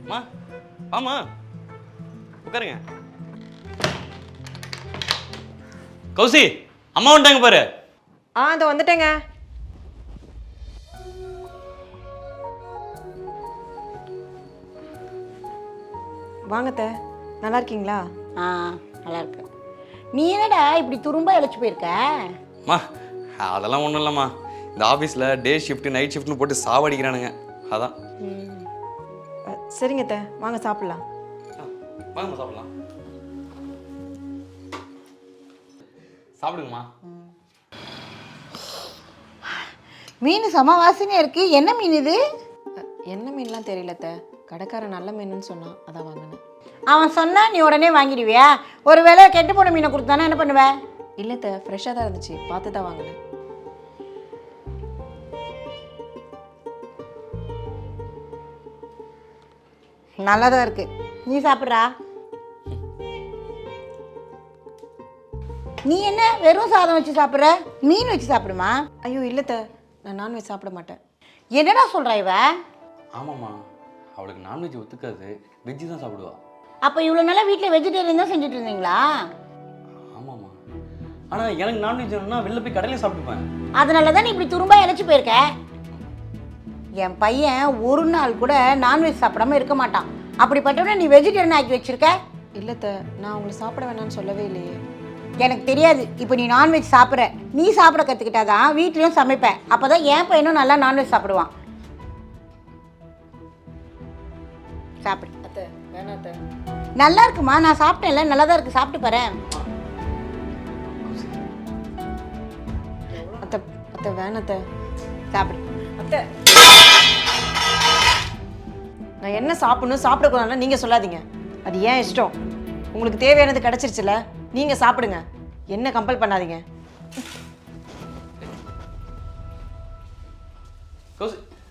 அம்மா ஆமா உட்காருங்க. கௌசி அம்மா வந்துட்டாங்க பாரு. இதோ வந்துட்டேங்க. வாங்கத்த, நல்லா இருக்கீங்களா? நல்லா இருக்கு. நீ என்னடா இப்படி துரும்பா இழைச்சி போயிருக்க? அம்மா அதெல்லாம் ஒன்றும் இல்லைம்மா, இந்த ஆஃபீஸில் டே ஷிஃப்ட் நைட் ஷிஃப்ட்னு போட்டு சாவடிக்கிறானுங்க, அதான். சரிங்க அத்தை, வாங்க சாப்பிட்லாம். வாங்கம்மா சாப்பிடலாம். சாப்பிடுங்கம்மா. மீன் சம வாசனையா இருக்கு. என்ன மீன் இது? என்ன மீன்லாம் தெரியல அத்தை, கடைக்காரன் நல்ல மீனுன்னு சொன்னான், அதான் வாங்கினேன். அவன் சொன்னா நீ உடனே வாங்கிடுவியா? ஒரு வேளை கெட்டு போன மீனை கொடுத்தானா என்ன பண்ணுவ? இல்லை அத்தை, ஃப்ரெஷ்ஷாக தான் இருந்துச்சு, பார்த்து தான் வாங்கினேன். நல்லா தான் இருக்கு. நீ சாப்பிட்றா. நீ என்ன வெறும் சாதம் வச்சு சாப்பிட்ற? மீன் வச்சு சாப்பிடுமா? ஐயோ இல்லை அத்தை, நான் நான்வெஜ் சாப்பிட மாட்டேன். என்னடா சொல்கிறா இவ? ஆமாம்மா, அவளுக்கு நான்வெஜ் ஒத்துக்காது, வெஜ்ஜு தான் சாப்பிடுவா. அப்போ இவ்வளோ நாளாக வீட்டில் வெஜிடேரியன் தான் செஞ்சுட்டு இருந்தீங்களா? ஆமாம்மா, ஆனால் எனக்கு நான்வெஜ் வேணும்னா வெளில போய் கடையில சாப்பிட்டுப்பேன். அதனால தான் நீ இப்படி துரும்பா இழைச்சி போயிருக்க. என் பையன் ஒரு நாள் கூட நான்வெஜ் சாப்பிடாம இருக்க மாட்டான். அப்படிப்பட்டவன நீ வெஜிடேரியன் ஆக்கி வச்சிருக்க. இல்லை அத்தை, நான் உங்களை சாப்பிட வேணாம்னு சொல்லவே இல்லையே. எனக்கு தெரியாது. இப்போ நீ நான்வெஜ் சாப்பிட்ற, நீ சாப்பிட கற்றுக்கிட்டாதான் வீட்லேயும் சமைப்பேன். அப்போ தான் என் பையனும் நல்லா நான்வெஜ் சாப்பிடுவான். சாப்பிடு. அத்தை வேணாம் அத்தை. நல்லா இருக்குமா? நான் சாப்பிட்டேன்ல, நல்லா தான் இருக்கு, சாப்பிட்டு பாரு. அத்தை அத்தை வேணாம் அத்தை. சாப்பிடு. அத்தை, நான் என்ன சாப்பிடணும் சாப்பிடக்கூடாதுன்னா நீங்கள் சொல்லாதீங்க, அது ஏன் இஷ்டம். உங்களுக்கு தேவையானது கிடச்சிருச்சுல, நீங்கள் சாப்பிடுங்க, என்ன கம்பல் பண்ணாதீங்க. கௌசி